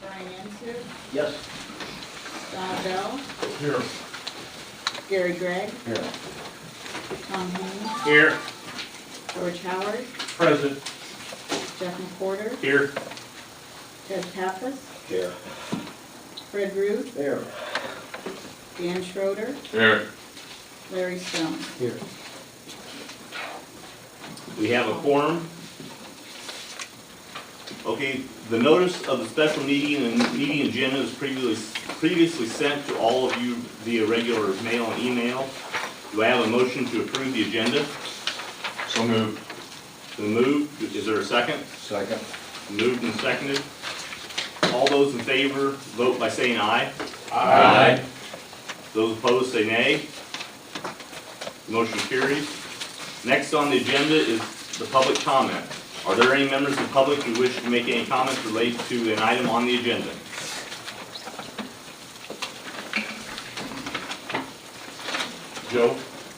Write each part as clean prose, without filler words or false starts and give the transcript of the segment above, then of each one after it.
Brian Ansel, Yes. Don Bell, Here. Gary Gregg, Here. Tom Haynes, Here. George Howard, Present. Jeff McWhorter, Here. Ted Pappas, Here. Fred Root, Here. Dan Schroeder, Here. Larry Stone. Here. We have a quorum. Okay, the notice of the special meeting and meeting agenda is previously sent to all of you via regular mail and email. Do I have a motion to approve the agenda? So moved. Been moved. Is there a second? Second. Moved and seconded. All those in favor, vote by saying aye. Aye. Those opposed, say nay. Motion carries. Next on the agenda is the public comment. Are there any members of the public who wish to make any comments related to an item on the agenda? Joe?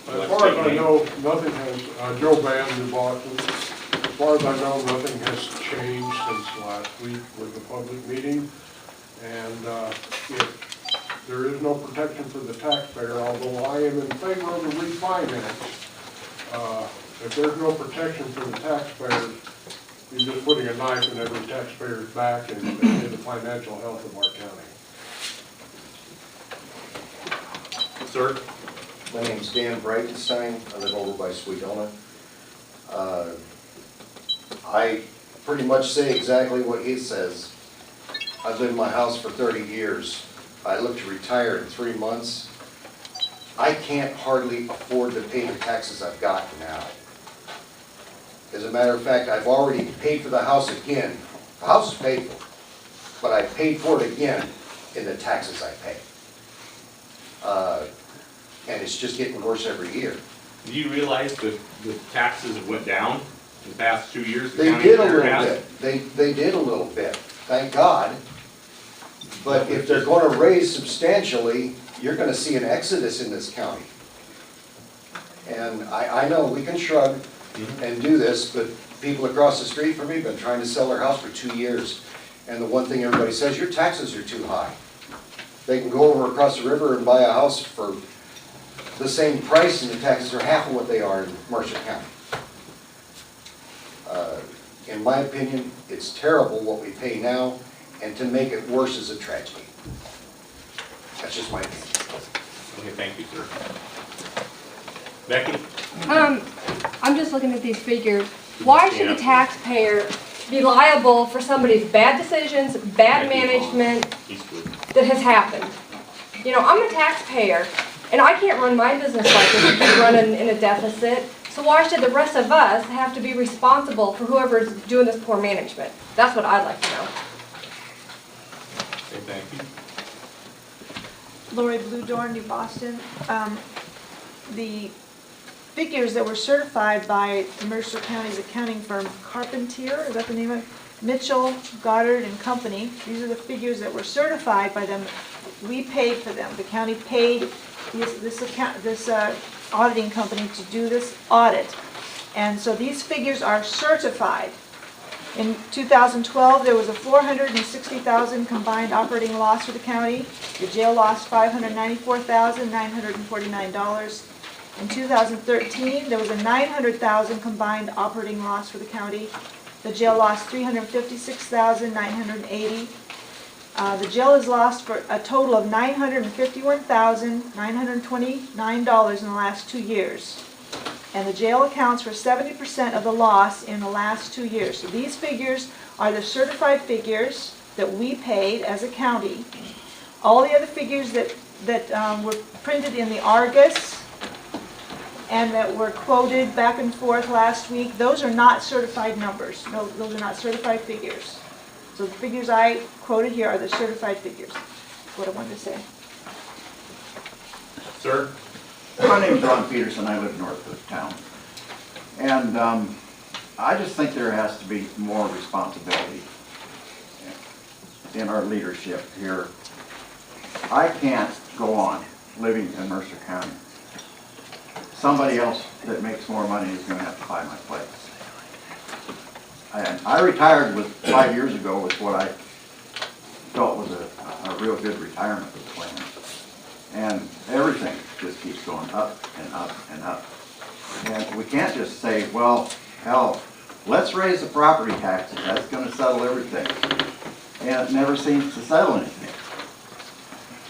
As far as I know, nothing has, Joe Van in Boston, as far as I know, nothing has changed since last week with the public meeting. And if there is no protection for the taxpayer, although I am in favor of the refinance, if there's no protection for the taxpayer, you're just putting a knife in every taxpayer's back and in the financial health of our county. Sir? My name's Dan Breitenstein. I live over by Sweetona. I pretty much say exactly what he says. I've lived in my house for 30 years. I look to retire in 3 months. I can't hardly afford to pay the taxes I've got now. As a matter of fact, I've already paid for the house again. The house is paid for, but I paid for it again in the taxes I pay. And it's just getting worse every year. Do you realize that the taxes have went down in the past 2 years? They did a little bit. They did a little bit, thank God. But if they're going to raise substantially, you're going to see an exodus in this county. And I know we can shrug and do this, but people across the street from me have been trying to sell their house for 2 years. And the one thing everybody says, your taxes are too high. They can go over across the river and buy a house for the same price, and the taxes are half of what they are in Mercer County. In my opinion, it's terrible what we pay now, and to make it worse is a tragedy. That's just my opinion. Okay, thank you, sir. Becky? I'm just looking at these figures. Why should the taxpayer be liable for somebody's bad decisions, bad management that has happened? You know, I'm a taxpayer, and I can't run my business like this and keep running in a deficit. So why should the rest of us have to be responsible for whoever's doing this poor management? That's what I'd like to know. Okay, thank you. Lori Bluedorn, New Boston. The figures that were certified by Mercer County's accounting firm, Carpentier, is that the name of it? Mitchell, Goddard and Company. These are the figures that were certified by them. We paid for them. The county paid this auditing company to do this audit. And so these figures are certified. In 2012, there was a $460,000 combined operating loss for the county. The jail lost $594,949. In 2013, there was a $900,000 combined operating loss for the county. The jail lost $356,980. The jail has lost for a total of $951,929 in the last 2 years. And the jail accounts for 70% of the loss in the last 2 years. So these figures are the certified figures that we paid as a county. All the other figures that were printed in the Argus and that were quoted back and forth last week, those are not certified numbers. No, those are not certified figures. So the figures I quoted here are the certified figures. That's what I wanted to say. Sir? My name is Ron Peterson. I live north of town. And I just think there has to be more responsibility in our leadership here. I can't go on living in Mercer County. Somebody else that makes more money is going to have to buy my place. And I retired 5 years ago with what I felt real good retirement plan. And everything just keeps going up and up and up. And we can't just say, well, hell, let's raise the property taxes, that's gonna settle everything. And it never seems to settle anything.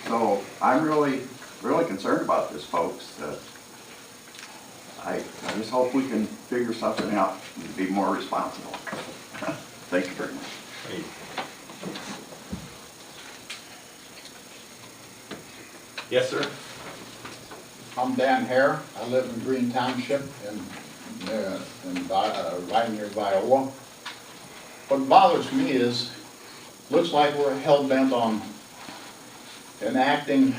So I'm really concerned about this, folks. I just hope we can figure something out and be more responsible. Thank you very much. Yes, sir. I'm Dan Hare. I live in Green Township right near Viola. What bothers me is, looks like we're hell-bent on enacting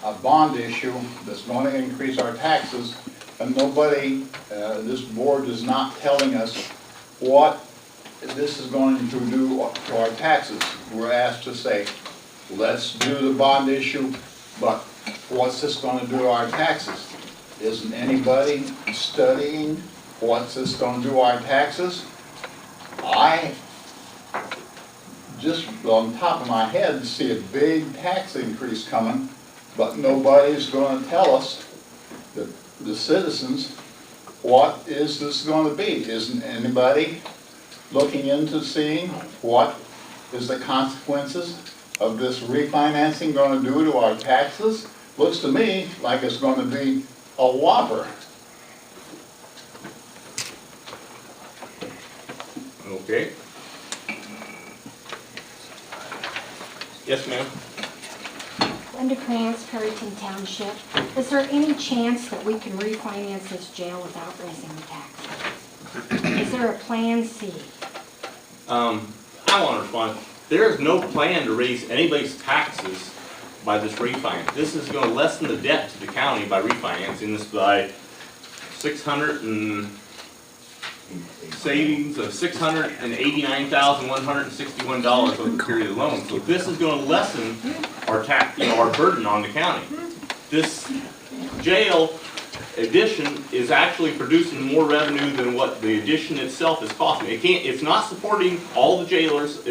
a bond issue that's going to increase our taxes, and nobody, this board is not telling us what this is going to do to our taxes. We're asked to say, let's do the bond issue, but what's this going to do to our taxes? Isn't anybody studying what's this going to do to our taxes? I just on top of my head see a big tax increase coming, but nobody's going to tell us, the citizens, what is this going to be? Isn't anybody looking into seeing what is the consequences of this refinancing going to do to our taxes? Looks to me like it's going to be a whopper. Okay. Yes, ma'am. Linda Krantz, Perryton Township. Is there any chance that we can refinance this jail without raising the taxes? Is there a plan C? I want to respond. There is no plan to raise anybody's taxes by this refinance. This is going to lessen the debt to the county by refinancing this by savings of $689,161 over the period of the loan. So this is going to lessen our tax, our burden on the county. This jail addition is actually producing more revenue than what the addition itself is costing. It's not supporting all the jailers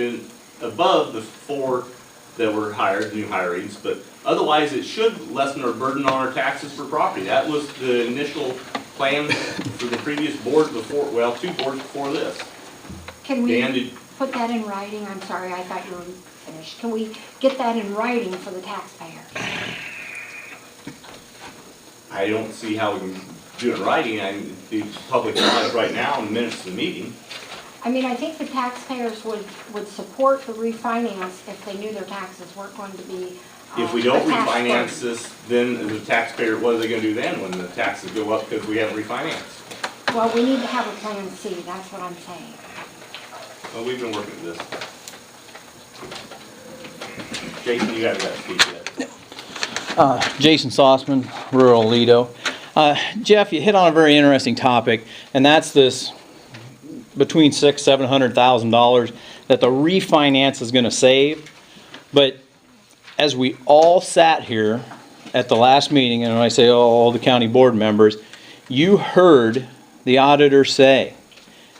above the 4 that were hired, new hirings, but otherwise it should lessen our burden on our taxes for property. That was the initial plan for the previous board before, well, 2 boards before this. Can we put that in writing? I'm sorry, I thought you were finished. Can we get that in writing for the taxpayer? I don't see how we can do it in writing. It's public knowledge right now in the minutes of the meeting. I mean, I think the taxpayers would support the refinance if they knew their taxes weren't going to be If we don't a tax refinance burden. this, then the taxpayer, what are they going to do then when the taxes go up because we haven't refinanced? Well, we need to have a plan C, that's what I'm saying. Well, we've been working at this. Jason, you haven't got to speak yet. Jason Sossman, rural Lido. Jeff, you hit on a very interesting topic, and that's this between $600,000–700,000 that the refinance is going to save. But as we all sat here at the last meeting, and when I say all the county board members, you heard the auditor say,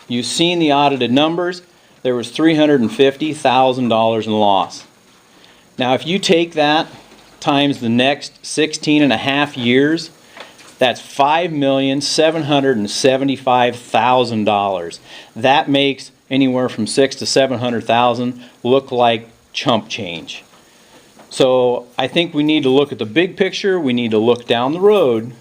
you've seen the audited numbers, there was $350,000 in loss. Now if you take that times the next 16.5 years, that's $5,775,000. That makes anywhere from $600,000 to $700,000 look like chump change. So I think we need to look at the big picture. We need to look down the road.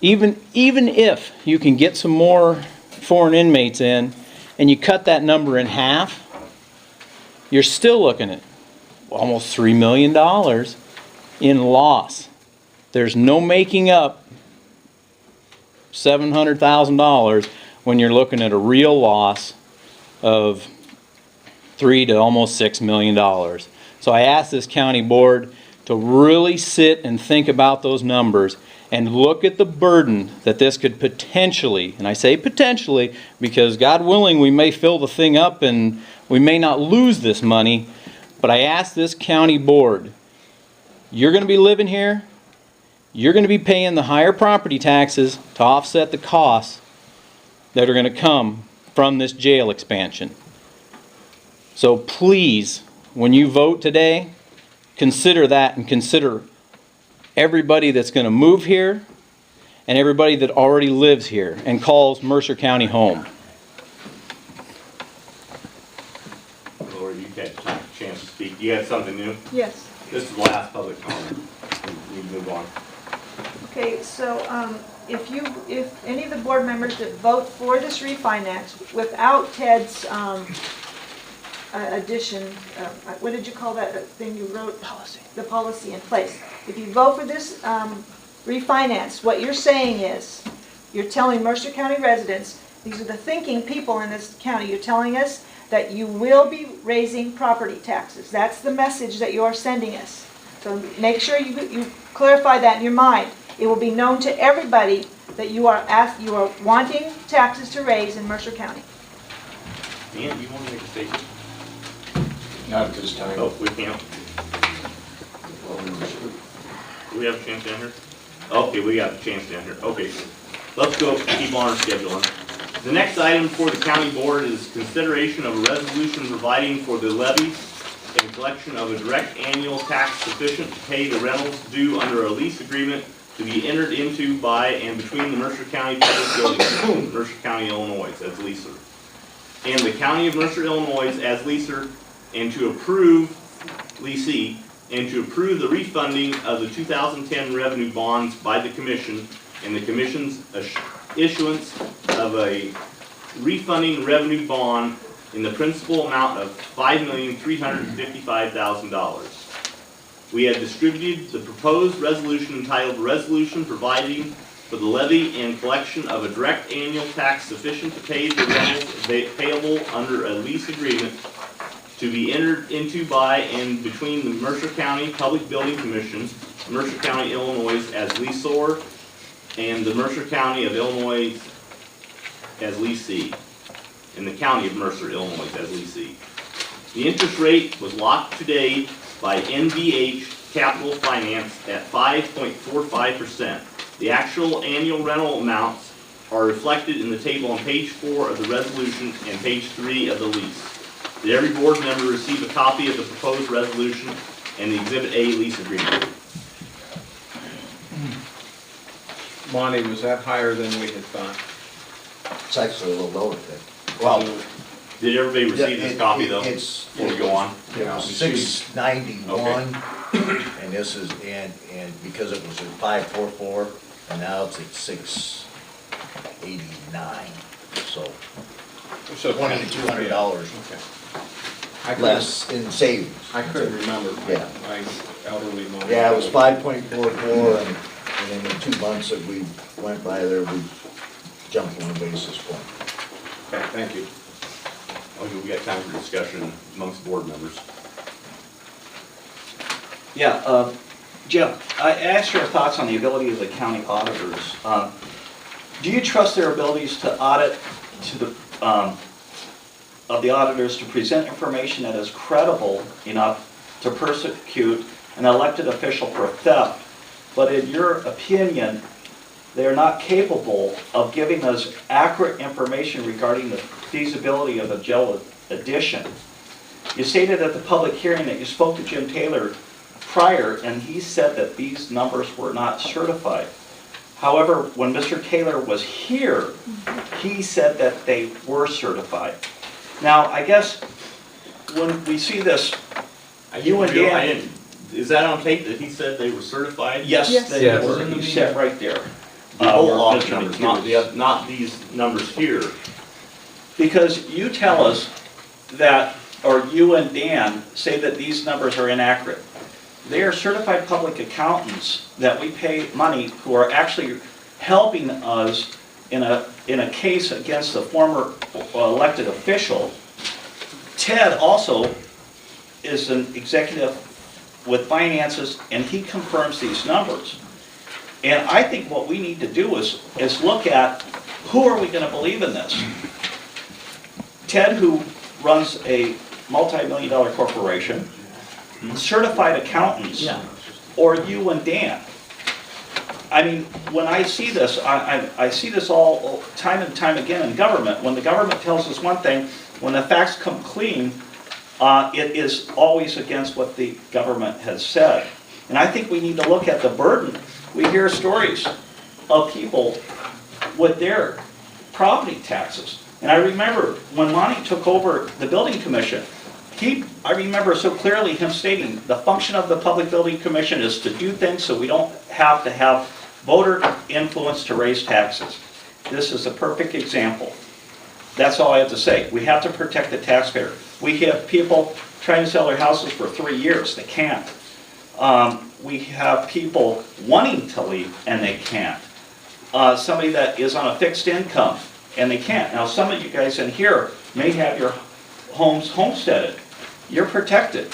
Even if you can get some more foreign inmates in and you cut that number in half, you're still looking at almost $3 million in loss. There's no making up $700,000 when you're looking at a real loss of $3 to almost $6 million. So I asked this county board to really sit and think about those numbers and look at the burden that this could potentially, and I say potentially because God willing we may fill the thing up and we may not lose this money, but I asked this county board, you're going to be living here, you're going to be paying the higher property taxes to offset the costs that are going to come from this jail expansion. So please, when you vote today, consider that and consider everybody that's going to move here and everybody that already lives here and calls Mercer County home. Lori, you had a chance to speak. You had something new? Yes. This is the last public comment. We move on. Okay, so if any of the board members that vote for this refinance without Ted's addition, what did you call that thing you wrote? Policy. The policy in place. If you vote for this refinance, what you're saying is, you're telling Mercer County residents, these are the thinking people in this county, you're telling us that you will be raising property taxes. That's the message that you are sending us. So make sure you clarify that in your mind. It will be known to everybody that you are wanting taxes to raise in Mercer County. Dan, do you want to make a statement? Not at this time. Oh, we can't. Do we have a chance down here? Okay, we got a chance down here. Okay, let's go keep on our schedule. The next item for the county board is consideration of a resolution providing for the levy and collection of a direct annual tax sufficient to pay the rentals due under a lease agreement to be entered into by and between the Mercer County Public Building Commission, Mercer County, Illinois, as lessor, and the County of Mercer, Illinois, as lessor, and to approve lessee, and to approve the refunding of the 2010 revenue bonds by the commission and the commission's issuance of a refunding revenue bond in the principal amount of $5,355,000. We have distributed the proposed resolution entitled Resolution Providing for the Levy and Collection of a Direct Annual Tax Sufficient to Pay the Rentals Payable under a Lease Agreement to be entered into by and between the Mercer County Public Building Commission, Mercer County, Illinois, as lessor, and the Mercer County of Illinois as lessee, and the County of Mercer, Illinois, as lessee. The interest rate was locked today by NBH Capital Finance at 5.45%. The actual annual rental amounts are reflected in the table on page 4 of the resolution and page 3 of the lease. Did every board member receive a copy of the proposed resolution and the Exhibit A lease agreement? Monty, was that higher than we had thought? It's actually a little lower than. Well, did everybody receive this copy though? It's, Before we go on? Yeah. 691, and this is, and because it was at 544, and now it's at 689, so So $200 Okay. I less in savings. I couldn't remember Yeah. my elderly mom. Yeah, it was 5.44, and in the 2 months that we went by there, we jumped 1 basis point. Okay, thank you. Okay, we got time for discussion amongst board members. Yeah, Jeff, I asked your thoughts on the ability of the county auditors. Do you trust their abilities to audit to the, of the auditors to present information that is credible enough to persecute an elected official for theft, but in your opinion, they're not capable of giving us accurate information regarding the feasibility of a jail addition? You stated at the public hearing that you spoke to Jim Taylor prior, and he said that these numbers were not certified. However, when Mr. Taylor was here, he said that they were certified. Now, I guess when we see this, you and Dan... Is that on tape that he said they were certified? Yes, Yes. they Yes. were. He said right there. The whole where audit Mr. numbers, McHugh- not these numbers here. Because you tell us that, or you and Dan say that these numbers are inaccurate. They are certified public accountants that we pay money who are actually helping us in a case against a former elected official. Ted also is an executive with finances, and he confirms these numbers. And I think what we need to do is look at who are we going to believe in this? Ted, who runs a multi-million-dollar corporation, certified accountants, or you and Dan? I mean, when I see this, I see this all time and time again in government. When the government tells us one thing, when the facts come clean, it is always against what the government has said. And I think we need to look at the burden. We hear stories of people with their property taxes. And I remember when Monty took over the building commission, I remember so clearly him stating, the function of the Public Building Commission is to do things so we don't have to have voter influence to raise taxes. This is a perfect example. That's all I have to say. We have to protect the taxpayer. We have people trying to sell their houses for 3 years, they can't. We have people wanting to leave and they can't. Somebody that is on a fixed income and they can't. Now some of you guys in here may have your homes homesteaded. You're protected.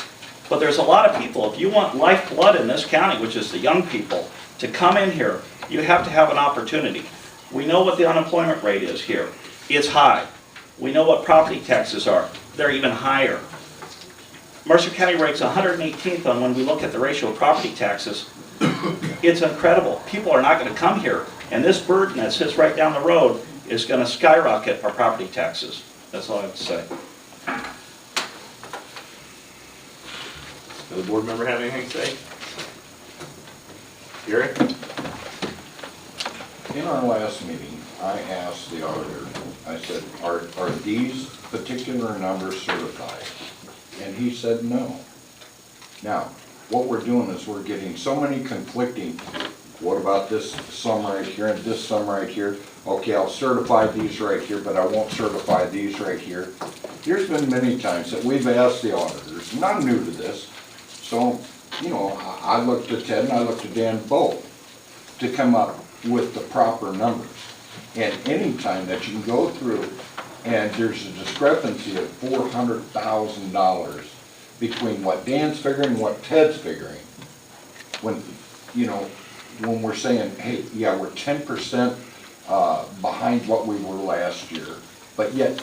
But there's a lot of people, if you want lifeblood in this county, which is the young people, to come in here, you have to have an opportunity. We know what the unemployment rate is here. It's high. We know what property taxes are. They're even higher. Mercer County ranks 118th on when we look at the ratio of property taxes. It's incredible. People are not going to come here. And this burden that sits right down the road is going to skyrocket our property taxes. That's all I have to say. Does the board member have anything to say? Gary? In our last meeting, I asked the auditor, I said, are these particular numbers certified? And he said no. Now, what we're doing is we're getting so many conflicting, what about this sum right here and this sum right here? Okay, I'll certify these right here, but I won't certify these right here. There's been many times that we've asked the auditors, and I'm new to this, so, you know, I looked at Ted and I looked at Dan both to come up with the proper numbers. And any time that you can go through and there's a discrepancy of $400,000 between what Dan's figuring and what Ted's figuring, when, you know, when we're saying, hey, yeah, we're 10% behind what we were last year, but yet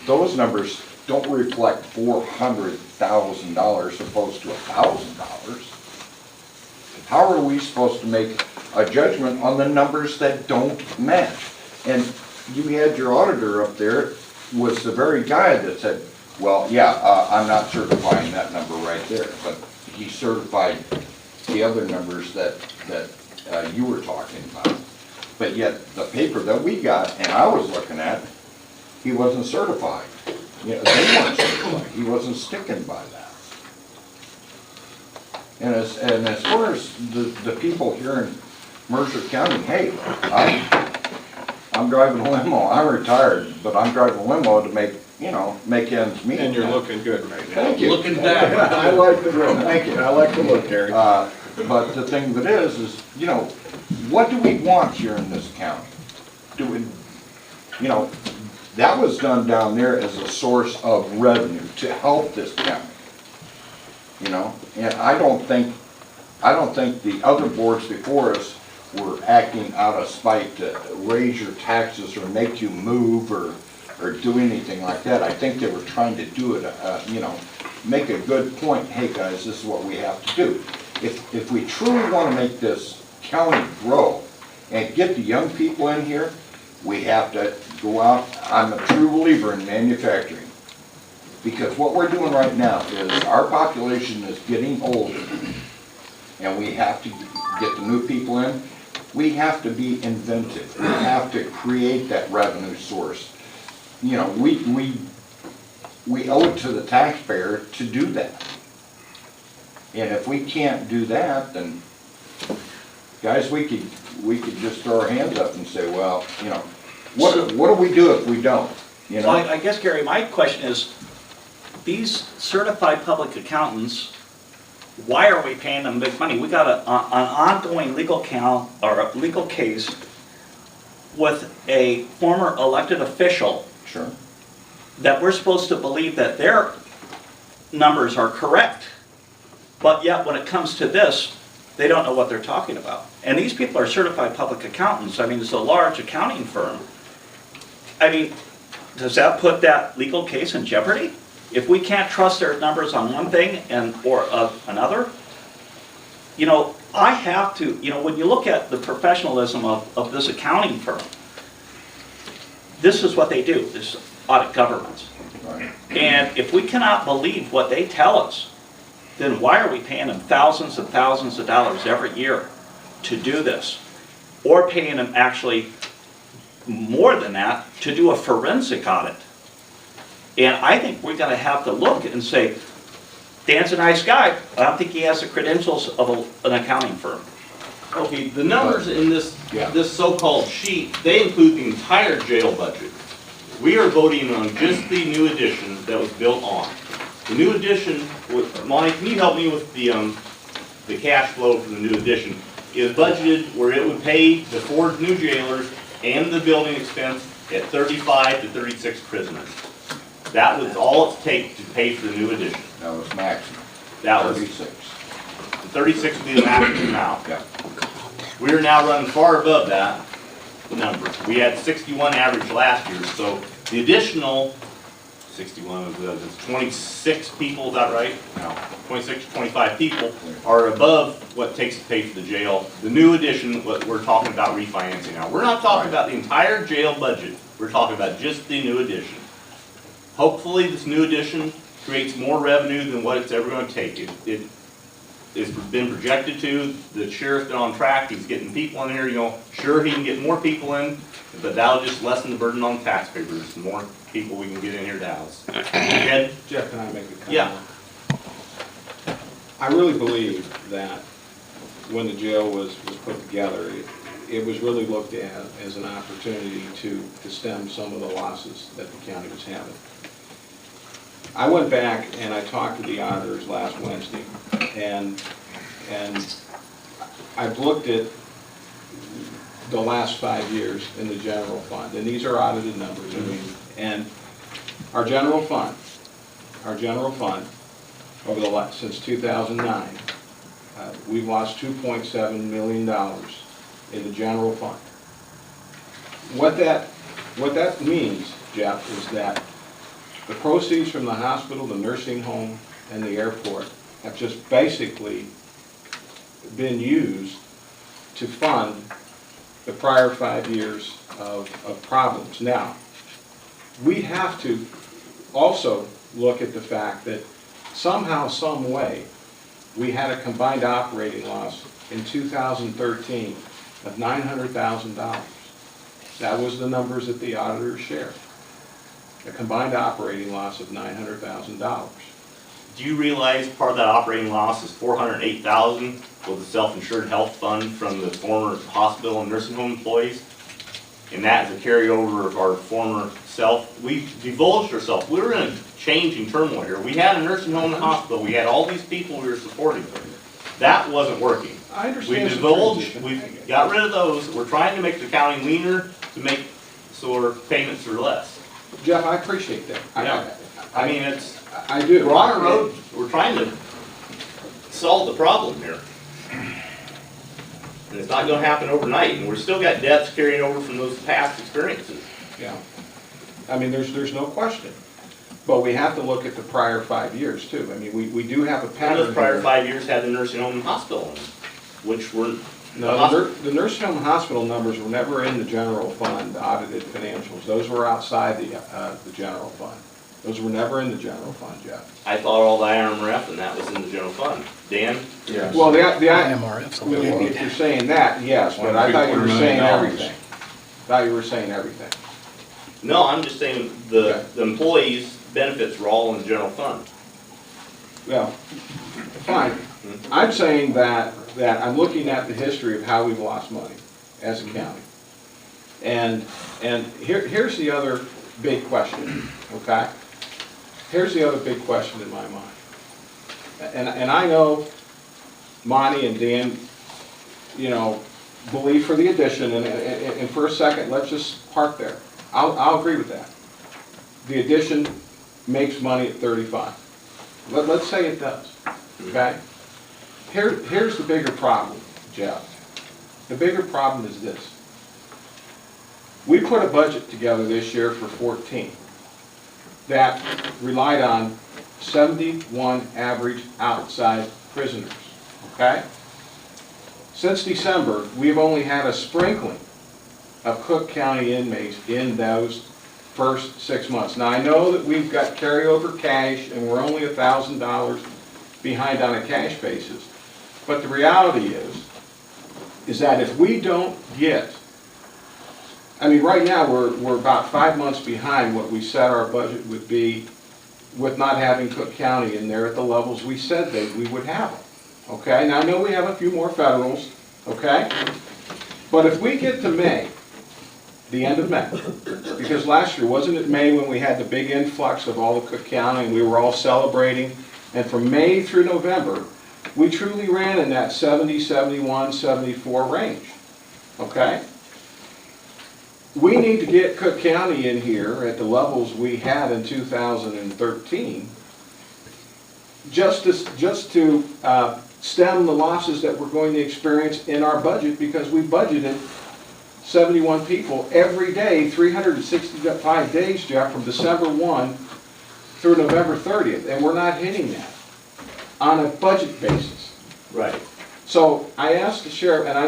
those numbers don't reflect $400,000 opposed to $1,000. How are we supposed to make a judgment on the numbers that don't match? And you had your auditor up there was the very guy that said, well, yeah, I'm not certifying that number right there, but he certified the other numbers that you were talking about. But yet the paper that we got and I was looking at, he wasn't certified. You know, they weren't certified. He wasn't sticking by that. And as far as the people here in Mercer County, hey, I'm driving a limo. I'm retired, but I'm driving a limo to make ends meet. And you're looking good right now. Thank you. Looking back. I like the look. Thank you. I like the look, Gary. But the thing of it is, you know, what do we want here in this county? Do we, you know, that was done down there as a source of revenue to help this county. You know, and I don't think the other boards before us were acting out of spite to raise your taxes or make you move or do anything like that. I think they were trying to do it, you know, make a good point. Hey guys, this is what we have to do. If we truly want to make this county grow and get the young people in here, we have to go out. I'm a true believer in manufacturing. Because what we're doing right now is our population is getting older and we have to get the new people in. We have to be inventive. We have to create that revenue source. You know, we owe it to the taxpayer to do that. And if we can't do that, then guys, we could just throw our hands up and say, well, you know, what do we do if we don't? You know? Well, I guess, Gary, my question is, these certified public accountants, why are we paying them big money? We got an ongoing legal case with a former elected official. Sure. That we're supposed to believe that their numbers are correct. But yet when it comes to this, they don't know what they're talking about. And these people are certified public accountants. I mean, it's a large accounting firm. I mean, does that put that legal case in jeopardy? If we can't trust their numbers on one thing or another, you know, I have to, you know, when you look at the professionalism of this accounting firm, this is what they do. audit government. Right. And if we cannot believe what they tell us, then why are we paying them thousands and thousands of dollars every year to do this? Or paying them actually more than that to do a forensic audit? And I think we're gonna have to look and say, Dan's a nice guy, I don't think he has the credentials of an accounting firm. Okay, the numbers in this so-called sheet, they include the entire jail budget. We are voting on just the new addition that was built on. The new addition, Monty, can you help me with the cash flow for the new addition? Is budgeted where it would pay the 4 new jailers and the building expense at 35 to 36 prisoners. That was all it takes to pay for the new addition. That was maximum. That was 36. The 36 would be the maximum now. Yeah. We are now running far above that number. We had 61 average last year, so the additional 61 was 26 people, is that right? No, 26, 25 people are above what it takes to pay for the jail. The new addition, what we're talking about refinancing now. We're not talking about the entire jail budget. We're talking about just the new addition. Hopefully this new addition creates more revenue than what it's ever going to take. It has been projected to. The sheriff's been on track. He's getting people in here. You know, sure, he can get more people in, but that'll just lessen the burden on taxpayers. The more people we can get in here to house. Ed? Jeff, can I make a comment? Yeah. I really believe that when the jail was put together, it was really looked at as an opportunity to stem some of the losses that the county was having. I went back and I talked to the auditors last Wednesday, and I've looked at the last 5 years in the general fund, and these are audited numbers. I mean, and our general fund over the last, since 2009, we've lost $2.7 million in the general fund. What that means, Jeff, is that the proceeds from the hospital, the nursing home, and the airport have just basically been used to fund the prior 5 years of problems. Now, we have to also look at the fact that somehow, some way, we had a combined operating loss in 2013 of $900,000. That was the numbers that the auditors shared. A combined operating loss of $900,000. Do you realize part of that operating loss is $408,000 with the self-insured health fund from the former hospital and nursing home employees? And that is a carryover of our former self. We divulged ourselves. We were in a changing turmoil here. We had a nursing home and hospital. We had all these people we were supporting. That wasn't working. I understand. We divulged, we got rid of those. We're trying to make the county leaner to make so our payments are less. Jeff, I appreciate that. I mean, it's, I do. we're on a road, we're trying to solve the problem here. And it's not gonna happen overnight, and we're still got debts carrying over from those past experiences. Yeah. I mean, there's no question. But we have to look at the prior 5 years too. I mean, we do have a And pattern. those prior here. 5 years had the nursing home and hospital in them, which were. No, the nursing home and hospital numbers were never in the general fund audited financials. Those were outside the general fund. Those were never in the general fund, Jeff. I thought all the IMRF and that was in the general fund. Dan? Yes. Well, the IMRF. If you're saying that, yes, but I thought you were saying everything. Thought you were saying everything. No, I'm just saying the employees' benefits were all in the general fund. Well, fine. I'm saying that I'm looking at the history of how we've lost money as a county. And here's the other big question, okay? Here's the other big question in my mind. And I know Monty and Dan, you know, believe for the addition, and for a second, let's just park there. I'll agree with that. The addition makes money at 35. Let's say it does, okay? Here's the bigger problem, Jeff. The bigger problem is this. We put a budget together this year for 14 that relied on 71 average outside prisoners, okay? Since December, we've only had a sprinkling of Cook County inmates in those first 6 months. Now, I know that we've got carryover cash and we're only $1,000 behind on a cash basis. But the reality is that if we don't get, I mean, right now, we're about 5 months behind what we said our budget would be with not having Cook County in there at the levels we said that we would have them. Okay, now I know we have a few more federals, okay? But if we get to May, the end of May, because last year, wasn't it May when we had the big influx of all of Cook County and we were all celebrating? And from May through November, we truly ran in that 70, 71, 74 range, okay? We need to get Cook County in here at the levels we had in 2013 just to stem the losses that we're going to experience in our budget, because we budgeted 71 people every day, 365 days, Jeff, from December 1 through November 30th, and we're not hitting that on a budget basis. Right. So I asked the sheriff, and I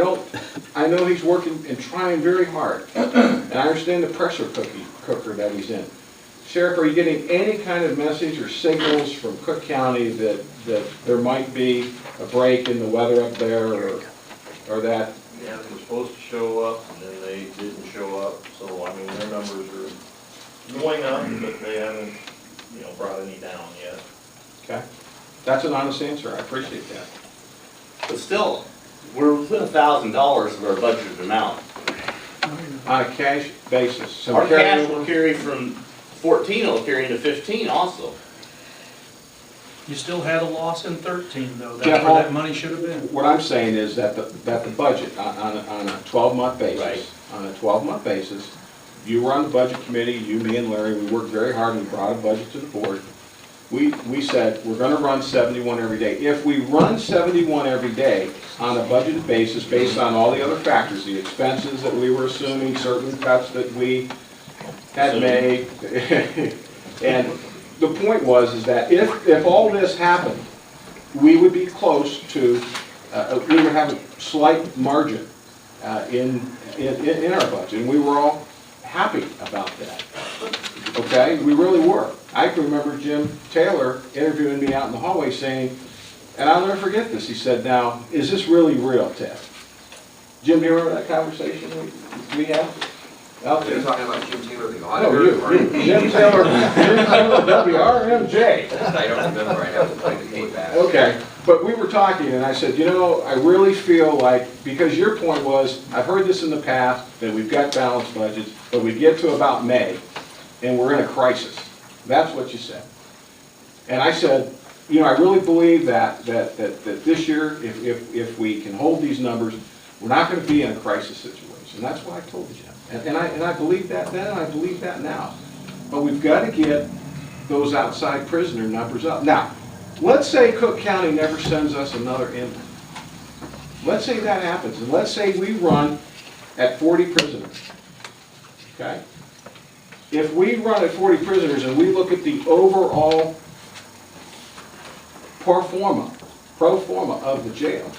know he's working and trying very hard, and I understand the pressure cooker that he's in. Sheriff, are you getting any kind of message or signals from Cook County that there might be a break in the weather up there, or that? Yeah, they were supposed to show up, and then they didn't show up, so, I mean, their numbers are going up, but they haven't, brought any down yet. Okay. That's an honest answer, I appreciate that. But still, we're within $1,000 of our budgeted amount. On a cash basis. So Our cash will carry from 14, it'll carry into 15 also. You still had a loss in 13, though. That's Yeah, where that money should have been. What I'm saying is that the budget on a 12-month basis, Right. on a 12-month basis, you were on the budget committee, you, me, and Larry, we worked very hard and we brought a budget to the board. We said, we're gonna run 71 every day. If we run 71 every day on a budgeted basis, based on all the other factors, the expenses that we were assuming, certain cuts that we had made, and the point was that if all this happened, we would be close to, we would have a slight margin in our budget, and we were all happy about that. Okay, we really were. I can remember Jim Taylor interviewing me out in the hallway saying, and I'll never forget this, he said, "Now, is this really real, Ted?" Jim, do you remember that conversation we had? You're talking about Jim Taylor, the No, auditor? Jim Taylor, WRMJ. I don't remember, I have to play the tape back. Okay, but we were talking, and I said, I really feel like, because your point was, I've heard this in the past, that we've got balanced budgets, but we get to about May, and we're in a crisis. That's what you said. And I said, I really believe that this year, if we can hold these numbers, we're not going to be in a crisis situation. That's what I told you. And I believe that then, and I believe that now. But we've got to get those outside prisoner numbers up. Now, let's say Cook County never sends us another inmate. Let's say that happens, and let's say we run at 40 prisoners. Okay? If we run at 40 prisoners and we look at the overall pro forma of the jail,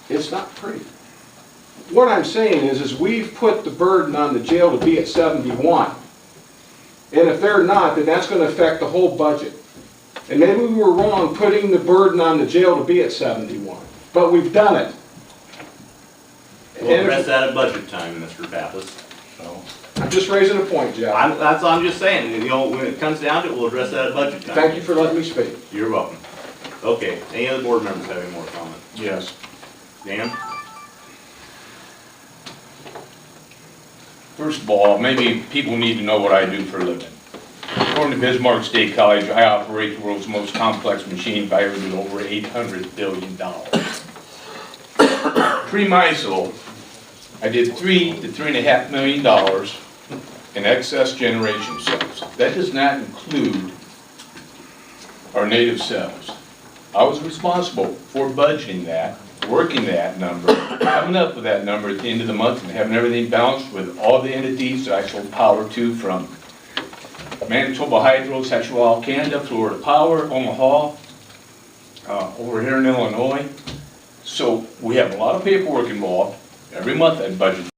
it's not pretty. What I'm saying is we've put the burden on the jail to be at 71. And if they're not, then that's going to affect the whole budget. And maybe we were wrong putting the burden on the jail to be at 71. But we've done it. We'll address that at budget time, Mr. Pappas. So. I'm just raising a point, Jeff. That's all I'm just saying. When it comes down to it, we'll address that at budget time. Thank you for letting me speak. You're welcome. Okay, any other board members have any more comments? Yes. Dan? First of all, maybe people need to know what I do for a living. According to Bismarck State College, I operate the world's most complex machine valued at over $800 billion. Pre-MISO, I did $3 to $3.5 million in excess generation cells. That does not include our native cells. I was responsible for budgeting that, working that number, coming up with that number at the end of the month, and having everything balanced with all the entities that I sold power to, from Manitoba Hydro, Sexual, Canada, Florida Power, Omaha, over here in Illinois. So we have a lot of paperwork involved. Every month I budget